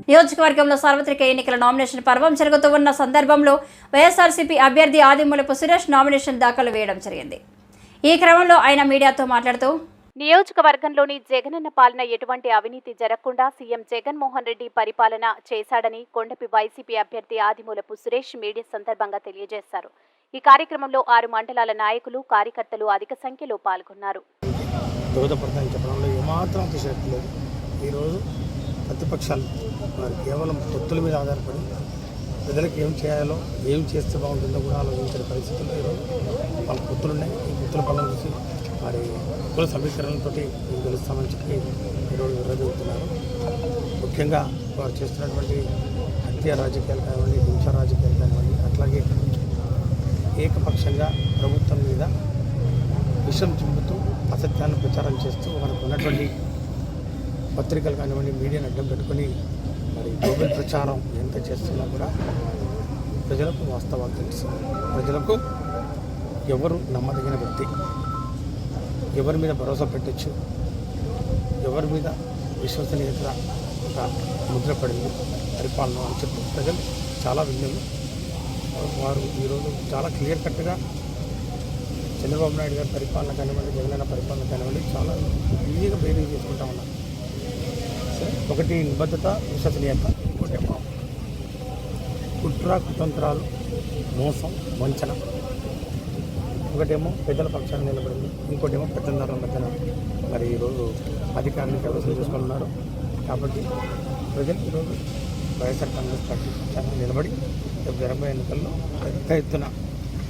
నియోజకవర్గంలో సార్వత్రిక ఎన్నికల నామినేషన్ పర్వం జరుగుతూ ఉన్న సందర్భంలో వైఎస్ఆర్సీపీ అభ్యర్థి ఆదిమూలపు సురేష్ నామినేషన్ దాఖలు వేయడం జరిగింది. ఈ క్రమంలో ఆయన మీడియాతో మాట్లాడుతూ, నియోజకవర్గంలోని జగనన్న పాలన ఎటువంటి అవినీతి జరగకుండా సీఎం జగన్మోహన్ రెడ్డి పరిపాలన చేశాడని కొండపి వైసీపీ అభ్యర్థి ఆదిమూలపు సురేష్ మీడియా సందర్భంగా తెలియజేశారు. ఈ కార్యక్రమంలో 6 మండలాల నాయకులు, కార్యకర్తలు అధిక సంఖ్యలో పాల్గొన్నారు. ప్రతిపక్షాలు వారు కేవలం పొత్తుల మీద ఆధారపడి ప్రజలకు ఏం చేయాలో, ఏం చేస్తే బాగుంటుందో కూడా ఆలోచించిన పరిస్థితుల్లో ఈరోజు వాళ్ళ పొత్తులు ఉన్నాయి. ఈ పొత్తుల పనులు చూసి వారి కుల సమీకరణలతో మేము గెలుస్తామని చెప్పి ఈరోజు విరదవుతున్నారు. ముఖ్యంగా వారు చేస్తున్నటువంటి హత్య రాజకీయాలు కానివ్వండి, హింస రాజకీయాలు కానివ్వండి, అట్లాగే ఏకపక్షంగా ప్రభుత్వం మీద విషం చిమ్ముతూ అసత్యాన్ని ప్రచారం చేస్తూ మనకు ఉన్నటువంటి పత్రికలు కానివ్వండి, మీడియాను అడ్డం పెట్టుకొని మరి గ్లోబల్ ప్రచారం ఎంత చేస్తున్నా కూడా ప్రజలకు వాస్తవాలు తెలుసు. ప్రజలకు ఎవరు నమ్మదగిన వ్యక్తి, ఎవరి మీద భరోసా పెట్టచ్చు, ఎవరి మీద విశ్వసనీయత ఒక ముద్ర పడింది పరిపాలన అని చెప్పి ప్రజలు చాలా విన్నారు. వారు ఈరోజు చాలా క్లియర్ కట్గా చంద్రబాబు నాయుడు గారి పరిపాలన కానివ్వండి, జగనన్న పరిపాలన కానివ్వండి చాలా ఈజీగా బేరీ చేసుకుంటా ఉన్నారు. ఒకటి నిబద్ధత, విశ్వసనీయత, ఇంకోటేమో కుట్ర కుతంత్రాలు, మోసం, వంచన. ఒకటేమో పెద్దల పక్షాన్ని నిలబడింది, ఇంకోటేమో పెద్దందారుల మధ్యన మరి ఈరోజు అధికారాన్ని కైవసం చేసుకున్నారు. కాబట్టి ప్రజలు ఈరోజు వైఎస్ఆర్ కాంగ్రెస్ పార్టీ పక్షాన్ని నిలబడి జరగబోయే ఎన్నికల్లో పెద్ద ఎత్తున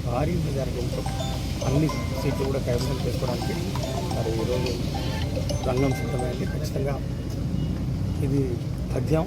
భారీ మెజారిటీతో అన్ని సీట్లు కూడా కైవసం చేసుకోవడానికి మరి ఈరోజు రంగం సిద్ధమైంది. ఖచ్చితంగా ఇది పద్యం